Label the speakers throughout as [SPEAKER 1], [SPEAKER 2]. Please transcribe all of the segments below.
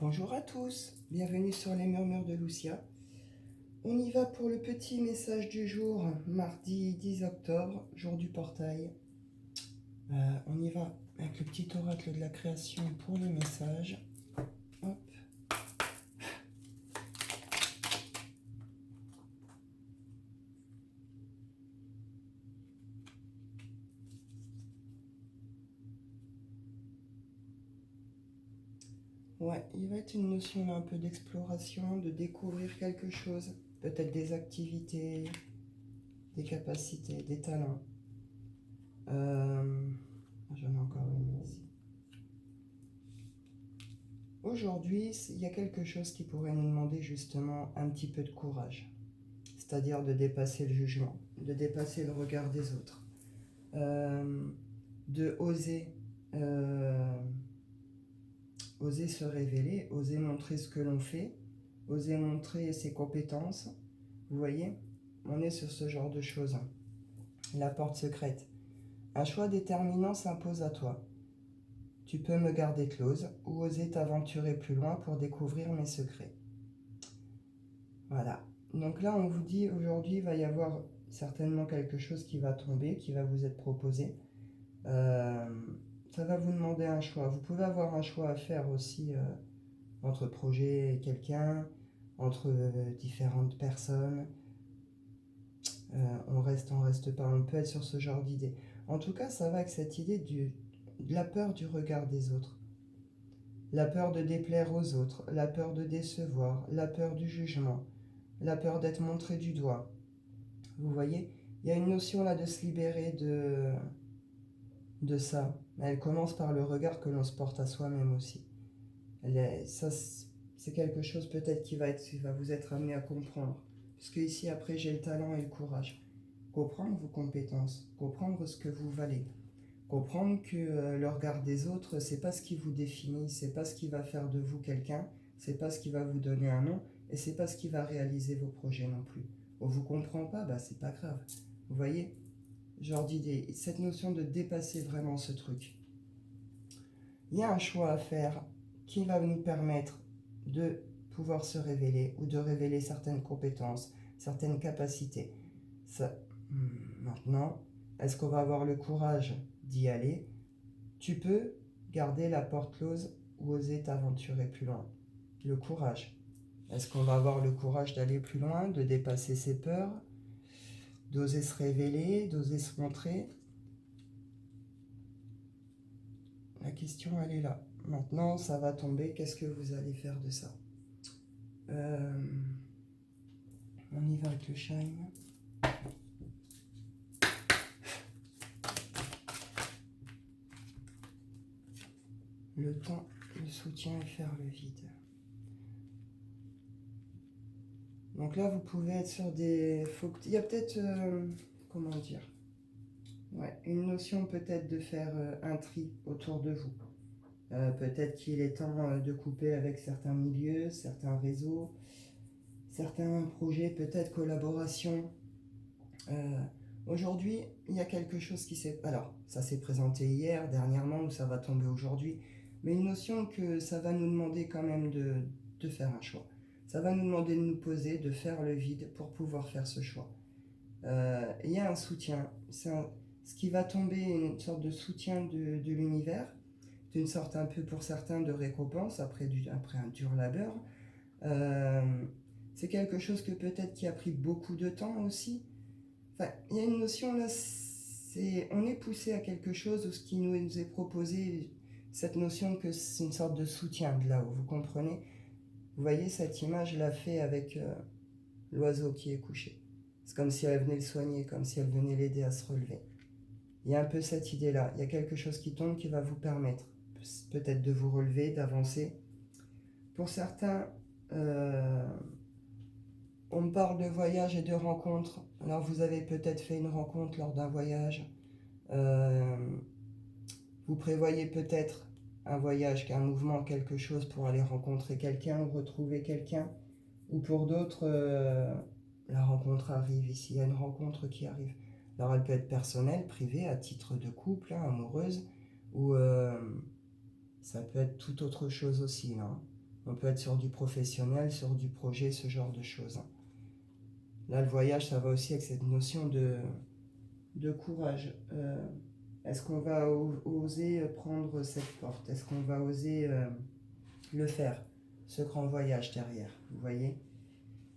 [SPEAKER 1] Bonjour à tous, bienvenue sur les murmures de Lucia. On y va pour le petit message du jour, mardi 10 octobre, jour du portail. On y va avec le petit oracle de la création pour les messages. Hop. Ouais, il va être une notion là, un peu d'exploration, de découvrir quelque chose, peut-être des activités, des capacités, des talents. J'en ai encore une ici. Aujourd'hui, il y a quelque chose qui pourrait nous demander justement un petit peu de courage, c'est-à-dire de dépasser le jugement, de dépasser le regard des autres, de oser se révéler, oser montrer ce que l'on fait, oser montrer ses compétences. Vous voyez, on est sur ce genre de choses. La porte secrète. Un choix déterminant s'impose à toi. Tu peux me garder close ou oser t'aventurer plus loin pour découvrir mes secrets. Voilà. Donc là, on vous dit aujourd'hui, il va y avoir certainement quelque chose qui va tomber, qui va vous être proposé. Ça va vous demander un choix. Vous pouvez avoir un choix à faire aussi entre projet et quelqu'un, entre différentes personnes. On reste pas. On peut être sur ce genre d'idée. En tout cas, ça va avec cette idée de la peur du regard des autres. La peur de déplaire aux autres, la peur de décevoir, la peur du jugement, la peur d'être montré du doigt. Vous voyez, il y a une notion là de se libérer de ça. Elle commence par le regard que l'on se porte à soi-même aussi. Ça, c'est quelque chose peut-être qui va vous être amené à comprendre. Parce que ici, après, j'ai le talent et le courage. Comprendre vos compétences, comprendre ce que vous valez. Comprendre que le regard des autres, c'est pas ce qui vous définit, c'est pas ce qui va faire de vous quelqu'un, c'est pas ce qui va vous donner un nom, et c'est pas ce qui va réaliser vos projets non plus. On vous comprend pas, bah c'est pas grave. Vous voyez, genre d'idée, cette notion de dépasser vraiment ce truc. Il y a un choix à faire qui va nous permettre de pouvoir se révéler ou de révéler certaines compétences, certaines capacités. Ça, maintenant, est-ce qu'on va avoir le courage d'y aller? Tu peux garder la porte close ou oser t'aventurer plus loin. Le courage. Est-ce qu'on va avoir le courage d'aller plus loin, de dépasser ses peurs, d'oser se révéler, d'oser se montrer? La question, elle est là. Maintenant, ça va tomber. Qu'est-ce que vous allez faire de ça? On y va avec le shine. Le temps, le soutien et faire le vide. Donc là, vous pouvez être sur des... Il y a peut-être... comment dire? Ouais, une notion peut-être de faire un tri autour de vous. Peut-être qu'il est temps de couper avec certains milieux, certains réseaux, certains projets, peut-être collaboration. Aujourd'hui, il y a quelque chose qui s'est... Alors, ça s'est présenté hier, dernièrement, ou ça va tomber aujourd'hui, mais une notion que ça va nous demander quand même de faire un choix. Ça va nous demander de nous poser, de faire le vide pour pouvoir faire ce choix. Il y a un soutien. Ce qui va tomber, une sorte de soutien de l'univers, d'une sorte un peu pour certains de récompense après un dur labeur. C'est quelque chose que peut-être qui a pris beaucoup de temps aussi. Enfin, il y a une notion là, on est poussé à quelque chose où ce qui nous est proposé, cette notion que c'est une sorte de soutien de là-haut, vous comprenez? Vous voyez cette image là fait avec l'oiseau qui est couché. C'est comme si elle venait le soigner, comme si elle venait l'aider à se relever. Il y a un peu cette idée-là. Il y a quelque chose qui tombe qui va vous permettre peut-être de vous relever, d'avancer. Pour certains, on me parle de voyage et de rencontres. Alors vous avez peut-être fait une rencontre lors d'un voyage. Vous prévoyez peut-être un voyage, un mouvement, quelque chose pour aller rencontrer quelqu'un ou retrouver quelqu'un. Ou pour d'autres, la rencontre arrive ici. Il y a une rencontre qui arrive. Alors elle peut être personnelle, privée, à titre de couple, amoureuse, ou ça peut être tout autre chose aussi. Là. On peut être sur du professionnel, sur du projet, ce genre de choses. Là, le voyage, ça va aussi avec cette notion de courage. Est-ce qu'on va oser prendre cette porte? Est-ce qu'on va oser le faire, ce grand voyage derrière? Vous voyez?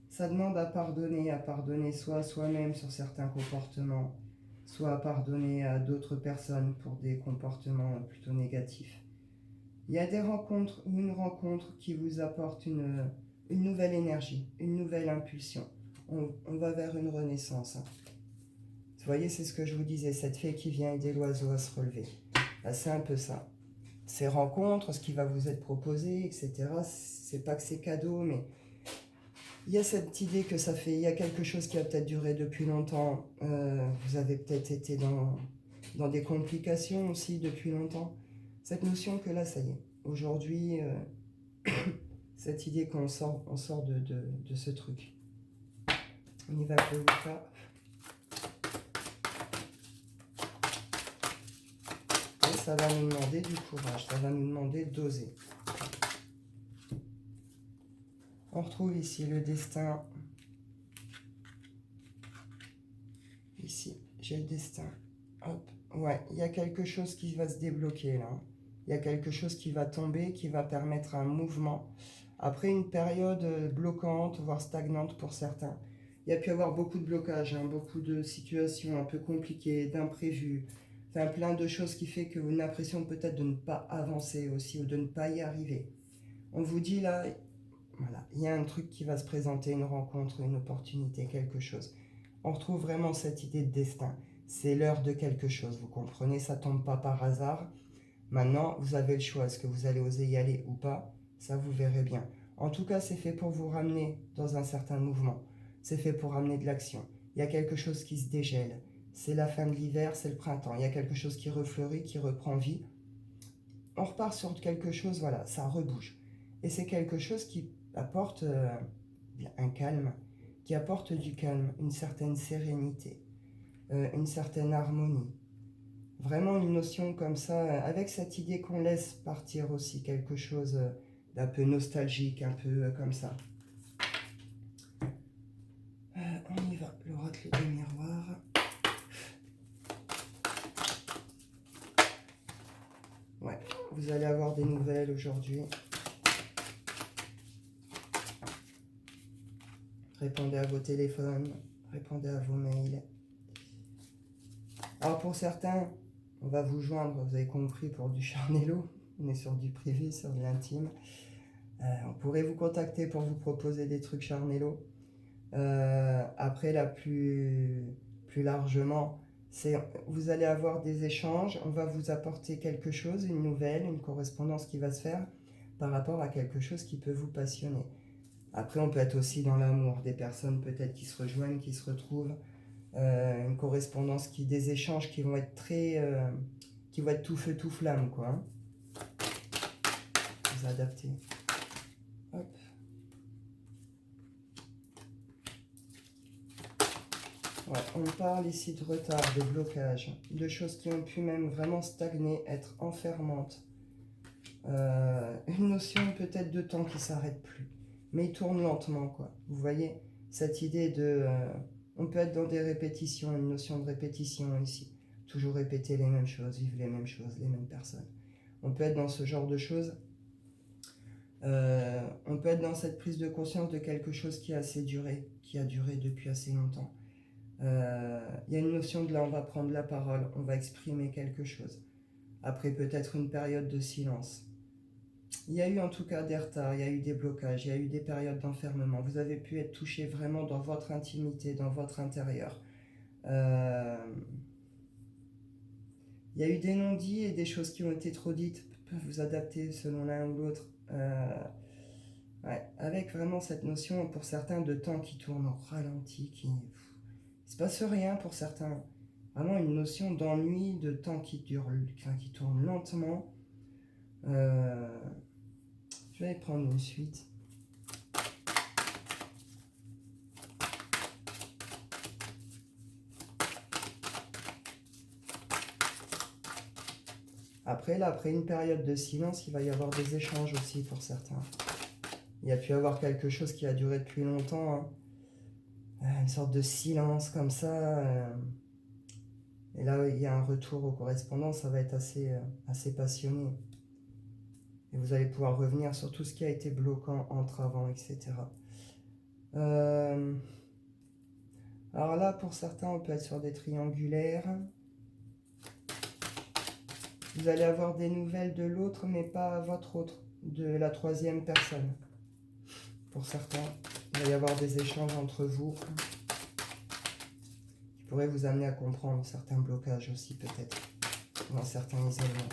[SPEAKER 1] Ça demande à pardonner soit à soi-même sur certains comportements, soit à pardonner à d'autres personnes pour des comportements plutôt négatifs. Il y a des rencontres ou une rencontre qui vous apporte une nouvelle énergie, une nouvelle impulsion. On va vers une renaissance. Vous voyez, c'est ce que je vous disais, cette fée qui vient aider l'oiseau à se relever. Là, c'est un peu ça. Ces rencontres, ce qui va vous être proposé, etc., c'est pas que c'est cadeau, mais il y a cette idée que il y a quelque chose qui a peut-être duré depuis longtemps. Vous avez peut-être été dans des complications aussi depuis longtemps. Cette notion que là, ça y est, aujourd'hui, cette idée qu'on sort de ce truc. On y va avec le Wicca. Et ça va nous demander du courage, ça va nous demander d'oser. On retrouve ici le destin. Ici, j'ai le destin. Hop. Ouais, il y a quelque chose qui va se débloquer là. Il y a quelque chose qui va tomber, qui va permettre un mouvement. Après une période bloquante, voire stagnante pour certains. Il y a pu y avoir beaucoup de blocages, hein, beaucoup de situations un peu compliquées, d'imprévus. Enfin, plein de choses qui fait que vous avez l'impression peut-être de ne pas avancer aussi ou de ne pas y arriver. On vous dit là, voilà, il y a un truc qui va se présenter, une rencontre, une opportunité, quelque chose. On retrouve vraiment cette idée de destin. C'est l'heure de quelque chose, vous comprenez, ça tombe pas par hasard. Maintenant, vous avez le choix, est-ce que vous allez oser y aller ou pas? Ça, vous verrez bien. En tout cas, c'est fait pour vous ramener dans un certain mouvement. C'est fait pour ramener de l'action. Il y a quelque chose qui se dégèle. C'est la fin de l'hiver, c'est le printemps. Il y a quelque chose qui refleurit, qui reprend vie. On repart sur quelque chose, voilà, ça rebouge. Et c'est quelque chose qui apporte un calme, qui apporte du calme, une certaine sérénité, une certaine harmonie. Vraiment une notion comme ça, avec cette idée qu'on laisse partir aussi quelque chose d'un peu nostalgique, un peu comme ça. On y va, l'oracle des miroirs. Ouais, vous allez avoir des nouvelles aujourd'hui. Répondez à vos téléphones, répondez à vos mails. Alors pour certains, on va vous joindre, vous avez compris, pour du charnello. On est sur du privé, sur de l'intime. On pourrait vous contacter pour vous proposer des trucs charnello. Après, là, plus largement, vous allez avoir des échanges. On va vous apporter quelque chose, une nouvelle, une correspondance qui va se faire par rapport à quelque chose qui peut vous passionner. Après, on peut être aussi dans l'amour, des personnes peut-être qui se rejoignent, qui se retrouvent. Une correspondance, des échanges qui vont être qui vont être tout feu tout flamme, quoi. Hein. Vous adaptez. Hop. Ouais, on parle ici de retard, de blocage, de choses qui ont pu même vraiment stagner, être enfermantes. Une notion peut-être de temps qui s'arrête plus, mais il tourne lentement, quoi. Vous voyez cette idée de on peut être dans des répétitions, une notion de répétition ici. Toujours répéter les mêmes choses, vivre les mêmes choses, les mêmes personnes. On peut être dans ce genre de choses. On peut être dans cette prise de conscience de quelque chose qui a assez duré, qui a duré depuis assez longtemps. Il y a une notion de là, on va prendre la parole, on va exprimer quelque chose. Après peut-être une période de silence. Il y a eu en tout cas des retards, il y a eu des blocages, il y a eu des périodes d'enfermement. Vous avez pu être touché vraiment dans votre intimité, dans votre intérieur. Il y a eu des non-dits et des choses qui ont été trop dites, peuvent vous adapter selon l'un ou l'autre. Ouais, avec vraiment cette notion pour certains de temps qui tourne au ralenti, il ne se passe rien pour certains. Vraiment une notion d'ennui, de temps qui tourne lentement. Je vais prendre une suite. Après une période de silence, il va y avoir des échanges aussi pour certains. Il y a pu y avoir quelque chose qui a duré depuis longtemps, hein. Une sorte de silence comme ça. Et là, il y a un retour aux correspondances, ça va être assez passionné. Et vous allez pouvoir revenir sur tout ce qui a été bloquant, entravant, etc. Alors là, pour certains, on peut être sur des triangulaires. Vous allez avoir des nouvelles de l'autre, mais pas votre autre, de la troisième personne. Pour certains, il va y avoir des échanges entre vous qui pourraient vous amener à comprendre certains blocages aussi, peut-être, ou un certain isolement.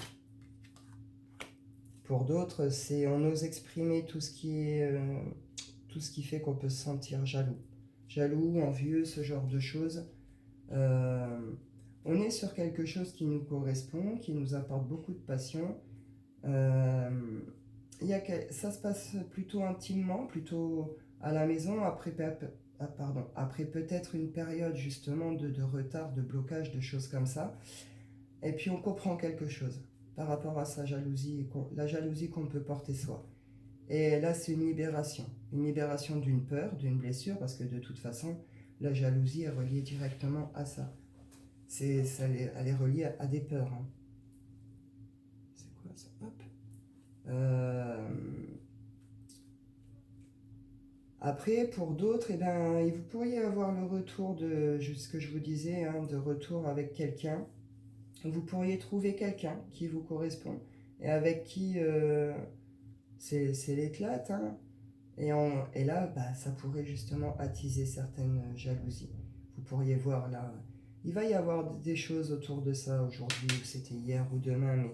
[SPEAKER 1] Pour d'autres, c'est on ose exprimer tout ce qui fait qu'on peut se sentir jaloux. Jaloux, envieux, ce genre de choses. On est sur quelque chose qui nous correspond, qui nous apporte beaucoup de passion. Ça se passe plutôt intimement, plutôt à la maison, après peut-être une période justement de retard, de blocage, de choses comme ça. Et puis on comprend quelque chose par rapport à sa jalousie, la jalousie qu'on peut porter soi. Et là, c'est une libération d'une peur, d'une blessure, parce que de toute façon, la jalousie est reliée directement à ça. Elle est reliée à des peurs, hein. C'est quoi ça? Hop. Après, pour d'autres, vous pourriez avoir le retour de ce que je vous disais, hein, de retour avec quelqu'un. Vous pourriez trouver quelqu'un qui vous correspond et avec qui c'est l'éclate, hein. Et là, ça pourrait justement attiser certaines jalousies. Vous pourriez voir là, il va y avoir des choses autour de ça aujourd'hui, ou c'était hier ou demain, mais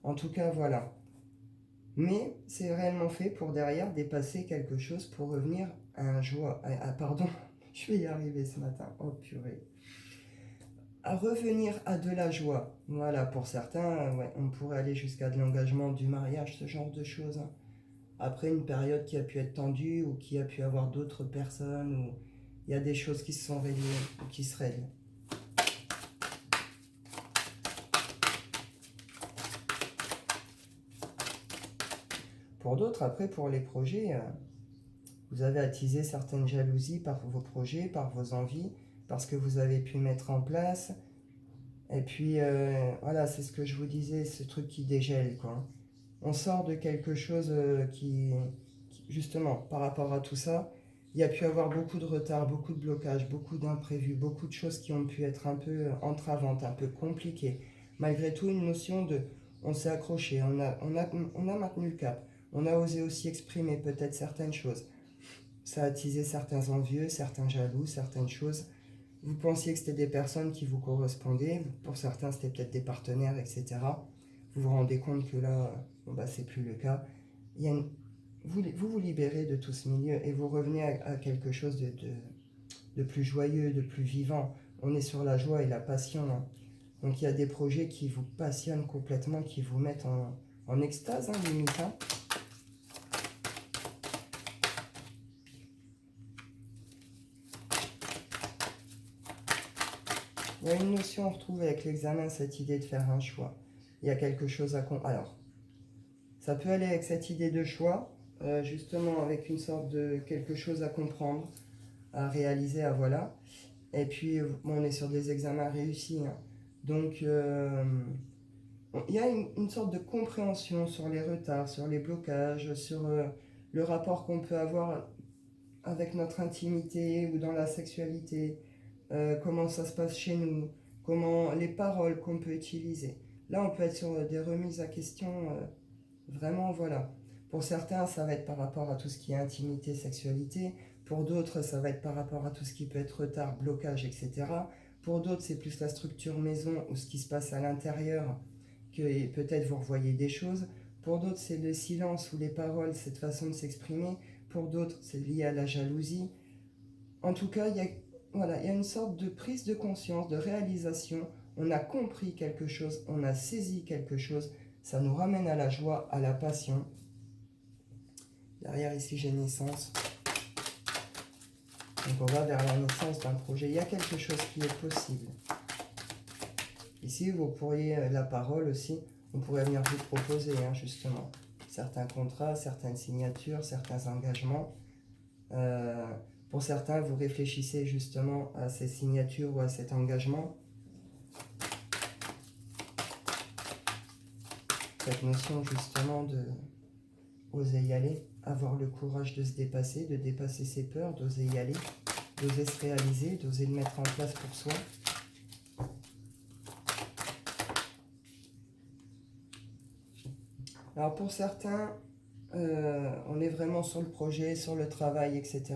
[SPEAKER 1] en tout cas, voilà. Mais c'est réellement fait pour derrière dépasser quelque chose pour revenir à un joie. Pardon, je vais y arriver ce matin. Oh purée. À revenir à de la joie. Voilà, pour certains, ouais, on pourrait aller jusqu'à de l'engagement, du mariage, ce genre de choses, hein. Après une période qui a pu être tendue ou qui a pu avoir d'autres personnes, ou il y a des choses qui se sont réglées ou qui se règlent. Pour d'autres, après, pour les projets, vous avez attisé certaines jalousies par vos projets, par vos envies, parce que vous avez pu mettre en place. Et puis, voilà, c'est ce que je vous disais, ce truc qui dégèle, quoi. On sort de quelque chose justement, par rapport à tout ça, il y a pu avoir beaucoup de retard, beaucoup de blocages, beaucoup d'imprévus, beaucoup de choses qui ont pu être un peu entravantes, un peu compliquées. Malgré tout, une notion de on s'est accroché, on a maintenu le cap, on a osé aussi exprimer peut-être certaines choses. Ça a attisé certains envieux, certains jaloux, certaines choses. Vous pensiez que c'était des personnes qui vous correspondaient, pour certains c'était peut-être des partenaires, etc. Vous vous rendez compte que là, c'est plus le cas. Il y a vous libérez de tout ce milieu et vous revenez à quelque chose de plus joyeux, de plus vivant. On est sur la joie et la passion, hein. Donc il y a des projets qui vous passionnent complètement, qui vous mettent en extase, hein, limite, hein. Il y a une notion, on retrouve avec l'examen, cette idée de faire un choix. Il y a quelque chose à... Alors, ça peut aller avec cette idée de choix, justement avec une sorte de quelque chose à comprendre, à réaliser, à voilà. Et puis, on est sur des examens réussis, hein. Donc, il y a une sorte de compréhension sur les retards, sur les blocages, sur le rapport qu'on peut avoir avec notre intimité ou dans la sexualité, comment ça se passe chez nous, comment les paroles qu'on peut utiliser. Là, on peut être sur des remises à question, vraiment, voilà. Pour certains, ça va être par rapport à tout ce qui est intimité, sexualité. Pour d'autres, ça va être par rapport à tout ce qui peut être retard, blocage, etc. Pour d'autres, c'est plus la structure maison ou ce qui se passe à l'intérieur, que peut-être vous revoyez des choses. Pour d'autres, c'est le silence ou les paroles, cette façon de s'exprimer. Pour d'autres, c'est lié à la jalousie. En tout cas, il y a une sorte de prise de conscience, de réalisation. On a compris quelque chose, on a saisi quelque chose. Ça nous ramène à la joie, à la passion. Derrière ici, j'ai naissance. Donc on va vers la naissance d'un projet. Il y a quelque chose qui est possible. Ici, vous pourriez, la parole aussi, on pourrait venir vous proposer, hein, justement. certains contrats, certaines signatures, certains engagements. Pour certains, vous réfléchissez justement à ces signatures ou à cet engagement. Cette notion justement de oser y aller, avoir le courage de se dépasser, de dépasser ses peurs, d'oser y aller, d'oser se réaliser, d'oser le mettre en place pour soi. Alors pour certains, on est vraiment sur le projet, sur le travail, etc.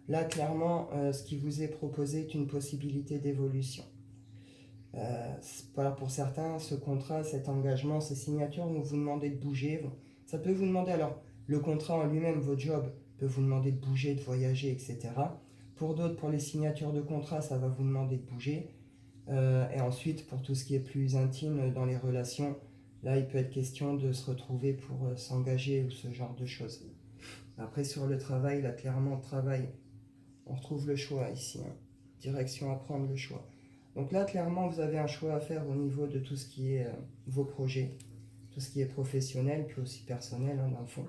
[SPEAKER 1] Là, clairement, ce qui vous est proposé est une possibilité d'évolution. Voilà, pour certains, ce contrat, cet engagement, ces signatures vont vous demander de bouger. Ça peut vous demander, alors, le contrat en lui-même, votre job, peut vous demander de bouger, de voyager, etc. Pour d'autres, pour les signatures de contrat, ça va vous demander de bouger. Et ensuite, pour tout ce qui est plus intime dans les relations, là, il peut être question de se retrouver pour s'engager ou ce genre de choses. Après, sur le travail, là, clairement, travail, on retrouve le choix ici. Hein. Direction à prendre, le choix. Donc là, clairement, vous avez un choix à faire au niveau de tout ce qui est vos projets, tout ce qui est professionnel, puis aussi personnel, hein, dans le fond.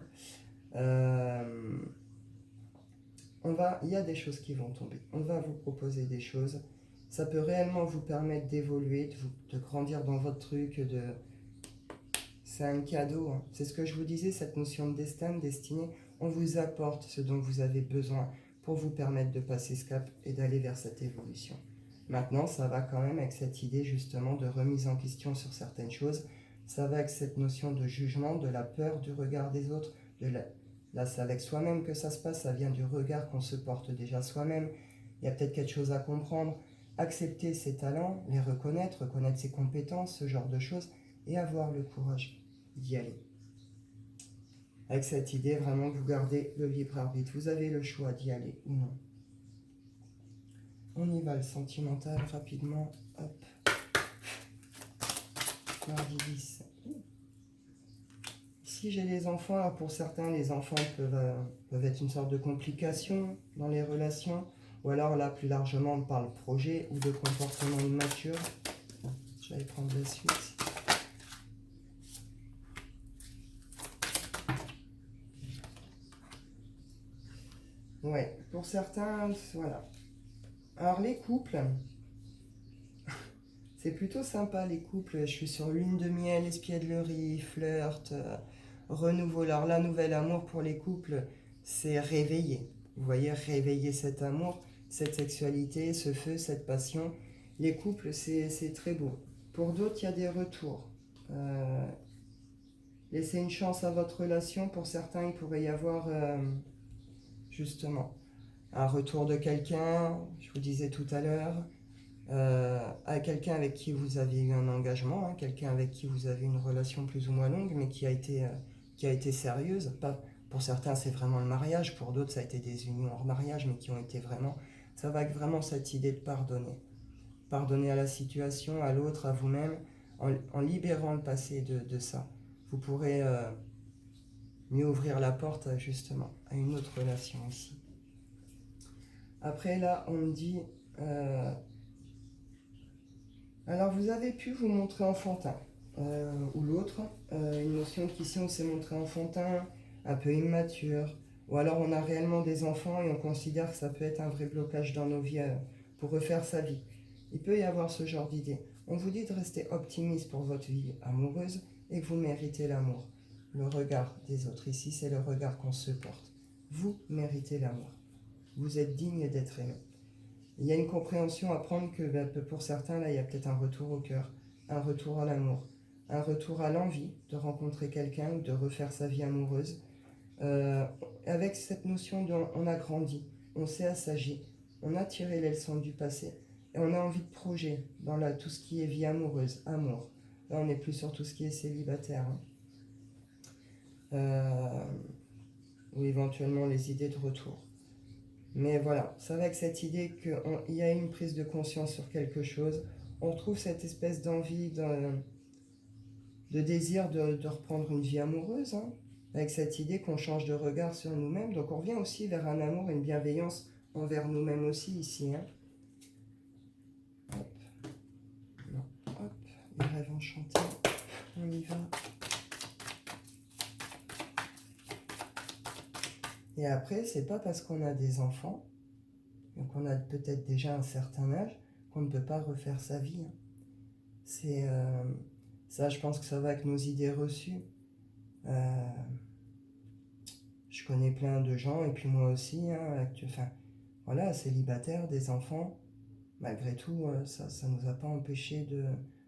[SPEAKER 1] Il y a des choses qui vont tomber. On va vous proposer des choses. Ça peut réellement vous permettre d'évoluer, de grandir dans votre truc, c'est un cadeau. Hein. C'est ce que je vous disais, cette notion de destin, de destinée. On vous apporte ce dont vous avez besoin pour vous permettre de passer ce cap et d'aller vers cette évolution. Maintenant, ça va quand même avec cette idée justement de remise en question sur certaines choses. Ça va avec cette notion de jugement, de la peur du regard des autres. Là, c'est avec soi-même que ça se passe, ça vient du regard qu'on se porte déjà soi-même. Il y a peut-être quelque chose à comprendre. Accepter ses talents, les reconnaître, reconnaître ses compétences, ce genre de choses, et avoir le courage d'y aller. Avec cette idée vraiment que vous gardez le libre arbitre. Vous avez le choix d'y aller ou non. On y va, le sentimental, rapidement. Hop. Mardi 10. Ici, j'ai les enfants. Alors pour certains, les enfants peuvent être une sorte de complication dans les relations. Ou alors, là, plus largement, on parle projet ou de comportement immature. Je vais prendre la suite. Ouais, pour certains, voilà. Alors les couples, c'est plutôt sympa les couples. Je suis sur lune de miel, espièglerie, flirt, renouveau. Alors la nouvelle amour pour les couples, c'est réveiller. Vous voyez, réveiller cet amour, cette sexualité, ce feu, cette passion. Les couples, c'est très beau. Pour d'autres, il y a des retours. Laissez une chance à votre relation. Pour certains, il pourrait y avoir justement un retour de quelqu'un, je vous disais tout à l'heure, à quelqu'un avec qui vous aviez eu un engagement, hein, quelqu'un avec qui vous avez une relation plus ou moins longue, mais qui a été sérieuse. Pas, pour certains, c'est vraiment le mariage, pour d'autres, ça a été des unions hors mariage, mais qui ont été vraiment... Ça va avec vraiment cette idée de pardonner. Pardonner à la situation, à l'autre, à vous-même, en libérant le passé de ça. Vous pourrez mieux ouvrir la porte, justement, à une autre relation ici. Après, là, on me dit... alors, vous avez pu vous montrer enfantin, ou l'autre, une notion qu'ici on s'est montré enfantin, un peu immature, ou alors on a réellement des enfants et on considère que ça peut être un vrai blocage dans nos vies pour refaire sa vie. Il peut y avoir ce genre d'idée. On vous dit de rester optimiste pour votre vie amoureuse et que vous méritez l'amour. Le regard des autres, ici c'est le regard qu'on se porte. Vous méritez l'amour. Vous êtes digne d'être aimé. Il y a une compréhension à prendre que pour certains, là, il y a peut-être un retour au cœur, un retour à l'amour, un retour à l'envie de rencontrer quelqu'un ou de refaire sa vie amoureuse. Avec cette notion on a grandi, on s'est assagi, on a tiré les leçons du passé et on a envie de projet dans tout ce qui est vie amoureuse, amour. Là, on n'est plus sur tout ce qui est célibataire. Hein. Ou éventuellement les idées de retour. Mais voilà, c'est avec cette idée qu'il y a une prise de conscience sur quelque chose. On retrouve cette espèce d'envie, de désir de reprendre une vie amoureuse, hein, avec cette idée qu'on change de regard sur nous-mêmes. Donc on revient aussi vers un amour et une bienveillance envers nous-mêmes aussi ici. Hein. Hop. Non. Hop. Les rêves enchantés. On y va. Et après, c'est pas parce qu'on a des enfants, donc on a peut-être déjà un certain âge, qu'on ne peut pas refaire sa vie. Hein. C'est ça, je pense que ça va avec nos idées reçues. Euh, je connais plein de gens, et puis moi aussi, hein, enfin, voilà, célibataires, des enfants. Malgré tout, ça nous a pas empêché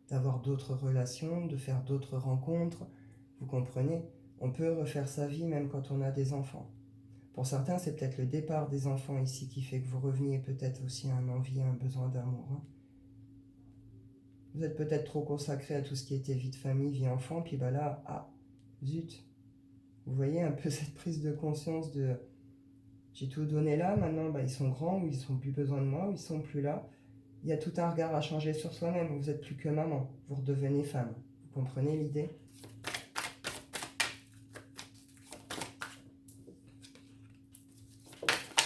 [SPEAKER 1] d'avoir d'autres relations, de faire d'autres rencontres. Vous comprenez? On peut refaire sa vie même quand on a des enfants. Pour certains, c'est peut-être le départ des enfants ici qui fait que vous reveniez peut-être aussi à un envie, à un besoin d'amour. Hein. Vous êtes peut-être trop consacré à tout ce qui était vie de famille, vie enfant, puis bah là, ah, zut. Vous voyez un peu cette prise de conscience de j'ai tout donné là, maintenant bah, ils sont grands, ou ils n'ont plus besoin de moi, ou ils sont plus là. Il y a tout un regard à changer sur soi-même. Vous n'êtes plus que maman, vous redevenez femme. Vous comprenez l'idée?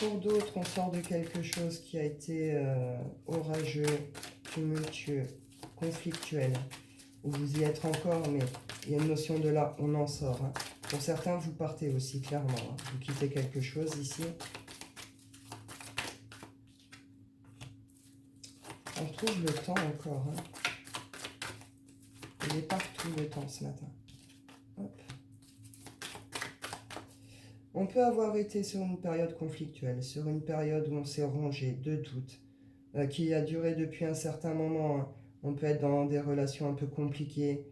[SPEAKER 1] Pour d'autres, on sort de quelque chose qui a été orageux, tumultueux, conflictuel, où vous y êtes encore, mais il y a une notion de là, on en sort. Hein. Pour certains, vous partez aussi, clairement. Hein. Vous quittez quelque chose ici. On trouve le temps encore. Hein. Il est partout le temps ce matin. Hop. On peut avoir été sur une période conflictuelle, sur une période où on s'est rongé de doutes, qui a duré depuis un certain moment. Hein. On peut être dans des relations un peu compliquées.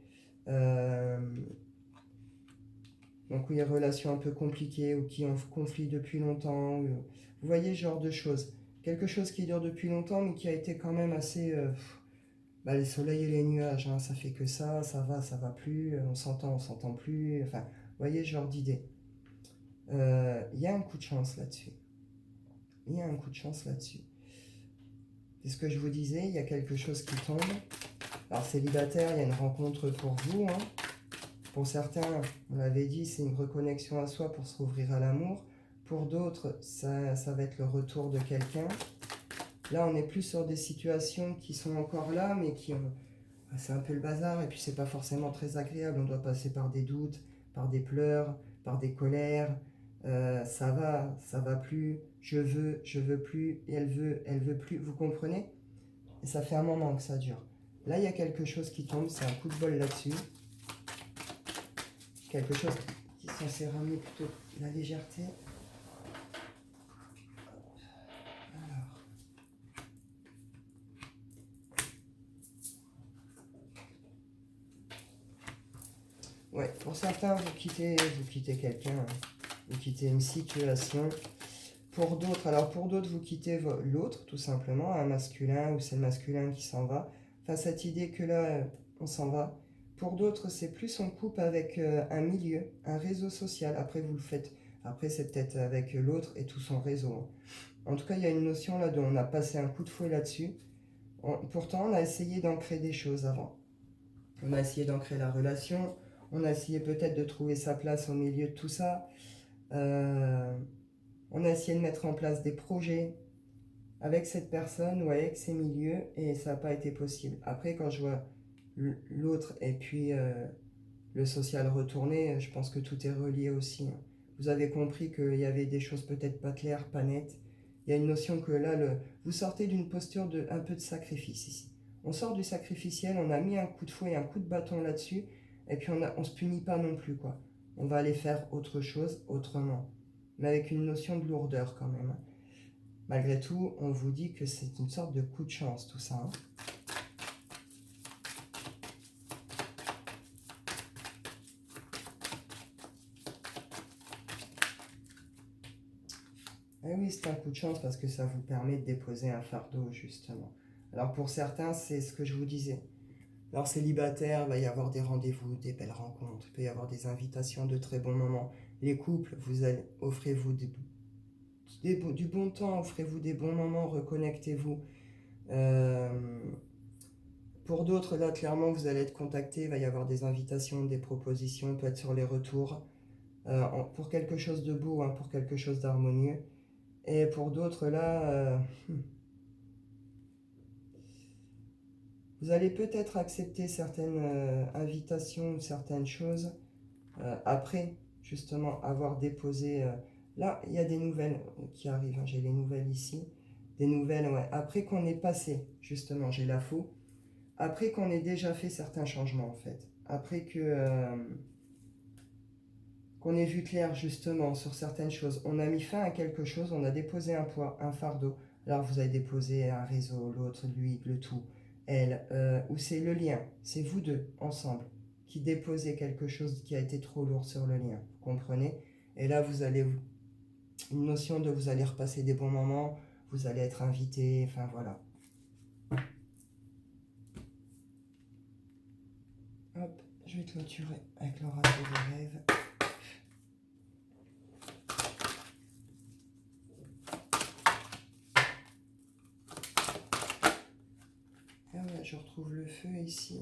[SPEAKER 1] Donc oui, relations un peu compliquées ou qui ont conflit depuis longtemps. Vous voyez ce genre de choses. Quelque chose qui dure depuis longtemps mais qui a été quand même assez... les soleils et les nuages, hein, ça fait que ça va plus, on s'entend plus. Enfin, vous voyez ce genre d'idée. Il y a un coup de chance là-dessus. Il y a un coup de chance là-dessus. C'est ce que je vous disais, il y a quelque chose qui tombe. Alors célibataire, il y a une rencontre pour vous. Hein. Pour certains, on l'avait dit, c'est une reconnexion à soi pour se rouvrir à l'amour. Pour d'autres, ça va être le retour de quelqu'un. Là, on est plus sur des situations qui sont encore là, mais qui ont... C'est un peu le bazar, et puis c'est pas forcément très agréable. On doit passer par des doutes, par des pleurs, par des colères. Ça va plus, je veux plus, et elle veut plus. Vous comprenez? Et ça fait un moment que ça dure. Là, il y a quelque chose qui tombe, c'est un coup de bol là-dessus. Quelque chose qui est censé ramener plutôt la légèreté. Alors. Ouais, pour certains, vous quittez quelqu'un, hein. Vous quittez une situation. Pour d'autres, vous quittez l'autre, tout simplement, un masculin, ou c'est le masculin qui s'en va. Enfin, cette idée que là, on s'en va. Pour d'autres, c'est plus on coupe avec un milieu, un réseau social. Après, vous le faites. Après, c'est peut-être avec l'autre et tout son réseau. Hein. En tout cas, il y a une notion là dont on a passé un coup de fouet là-dessus. Pourtant, on a essayé d'ancrer des choses avant. On a essayé d'ancrer la relation. On a essayé peut-être de trouver sa place au milieu de tout ça. On a essayé de mettre en place des projets avec cette personne ou avec ces milieux et ça n'a pas été possible. Après, quand je vois l'autre et puis le social retourné, je pense que tout est relié aussi. Hein. Vous avez compris qu'il y avait des choses peut-être pas claires, pas nettes. Il y a une notion que là, vous sortez d'une posture de un peu de sacrifice ici. On sort du sacrificiel, on a mis un coup de fouet, un coup de bâton là-dessus, et puis on se punit pas non plus, quoi. On va aller faire autre chose autrement, mais avec une notion de lourdeur quand même. Malgré tout, on vous dit que c'est une sorte de coup de chance tout ça. Hein. Eh oui, c'est un coup de chance parce que ça vous permet de déposer un fardeau, justement. Alors pour certains, c'est ce que je vous disais. Alors célibataire, il va y avoir des rendez-vous, des belles rencontres, il peut y avoir des invitations, de très bons moments. Les couples, offrez-vous du bon temps, offrez-vous des bons moments, reconnectez-vous. Pour d'autres, là, clairement, vous allez être contacté, il va y avoir des invitations, des propositions, peut-être sur les retours, pour quelque chose de beau, hein, pour quelque chose d'harmonieux. Et pour d'autres, là, vous allez peut-être accepter certaines invitations ou certaines choses après, justement, avoir déposé Là, il y a des nouvelles qui arrivent, hein. J'ai les nouvelles ici. Des nouvelles, ouais. Après qu'on ait passé, justement, j'ai la faux. Après qu'on ait déjà fait certains changements, en fait. Après qu'on ait vu clair, justement, sur certaines choses. On a mis fin à quelque chose, on a déposé un poids, un fardeau. Alors, vous avez déposé un réseau, l'autre, lui, le tout, elle. Ou c'est le lien. C'est vous deux, ensemble, qui déposez quelque chose qui a été trop lourd sur le lien. Vous comprenez? Et là, vous allez une notion de vous allez repasser des bons moments, vous allez être invité, enfin voilà. Hop, je vais clôturer avec l'oracle des rêves. Ah ouais, je retrouve le feu ici.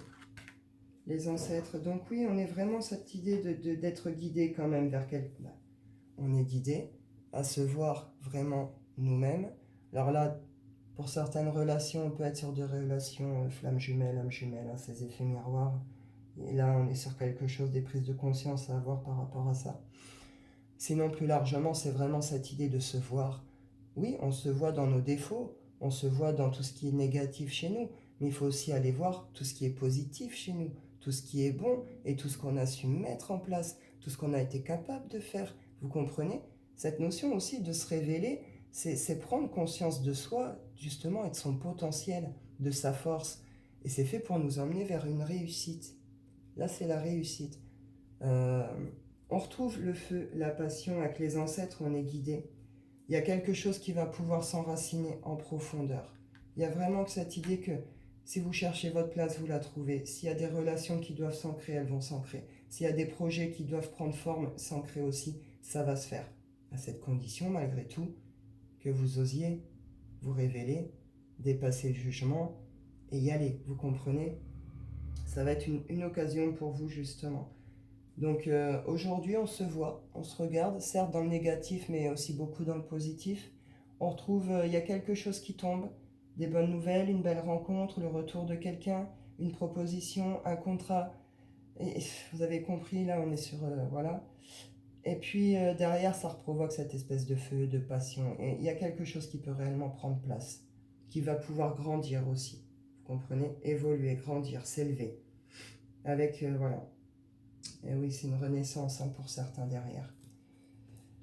[SPEAKER 1] Les ancêtres. Donc oui, on est vraiment cette idée d'être guidé quand même vers quelque... On est guidé à se voir vraiment nous-mêmes. Alors là, pour certaines relations, on peut être sur des relations flamme jumelle, âme jumelle, hein, ces effets miroirs. Et là, on est sur quelque chose, des prises de conscience à avoir par rapport à ça. Sinon, plus largement, c'est vraiment cette idée de se voir. Oui, on se voit dans nos défauts, on se voit dans tout ce qui est négatif chez nous, mais il faut aussi aller voir tout ce qui est positif chez nous, tout ce qui est bon et tout ce qu'on a su mettre en place, tout ce qu'on a été capable de faire. Vous comprenez? Cette notion aussi de se révéler, c'est prendre conscience de soi, justement, et de son potentiel, de sa force. Et c'est fait pour nous emmener vers une réussite. Là, c'est la réussite. Euh, on retrouve le feu, la passion avec les ancêtres, on est guidé. Il y a quelque chose qui va pouvoir s'enraciner en profondeur. Il y a vraiment que cette idée que si vous cherchez votre place, vous la trouvez. S'il y a des relations qui doivent s'ancrer, elles vont s'ancrer. S'il y a des projets qui doivent prendre forme, s'ancrer aussi, ça va se faire. À cette condition, malgré tout, que vous osiez vous révéler, dépasser le jugement et y aller. Vous comprenez? Ça va être une occasion pour vous, justement. Donc aujourd'hui, on se voit, on se regarde, certes dans le négatif, mais aussi beaucoup dans le positif. On retrouve, il y a quelque chose qui tombe, des bonnes nouvelles, une belle rencontre, le retour de quelqu'un, une proposition, un contrat. Et vous avez compris, là, on est sur... voilà. Et puis derrière, ça reprovoque cette espèce de feu, de passion. Et il y a quelque chose qui peut réellement prendre place, qui va pouvoir grandir aussi. Vous comprenez? Évoluer, grandir, s'élever. Avec, voilà. Et oui, c'est une renaissance, hein, pour certains derrière.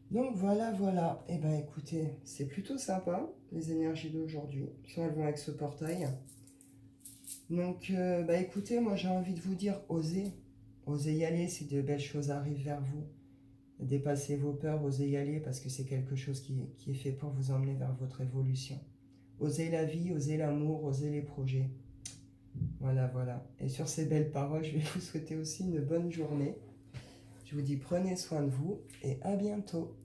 [SPEAKER 1] Donc voilà, voilà. Et ben écoutez, c'est plutôt sympa, les énergies d'aujourd'hui. Elles vont avec ce portail. Donc, bah écoutez, moi j'ai envie de vous dire, osez. Osez y aller si de belles choses arrivent vers vous. Dépassez vos peurs, osez y aller parce que c'est quelque chose qui est fait pour vous emmener vers votre évolution. Osez la vie, osez l'amour, osez les projets. Voilà, voilà. Et sur ces belles paroles, je vais vous souhaiter aussi une bonne journée. Je vous dis prenez soin de vous et à bientôt.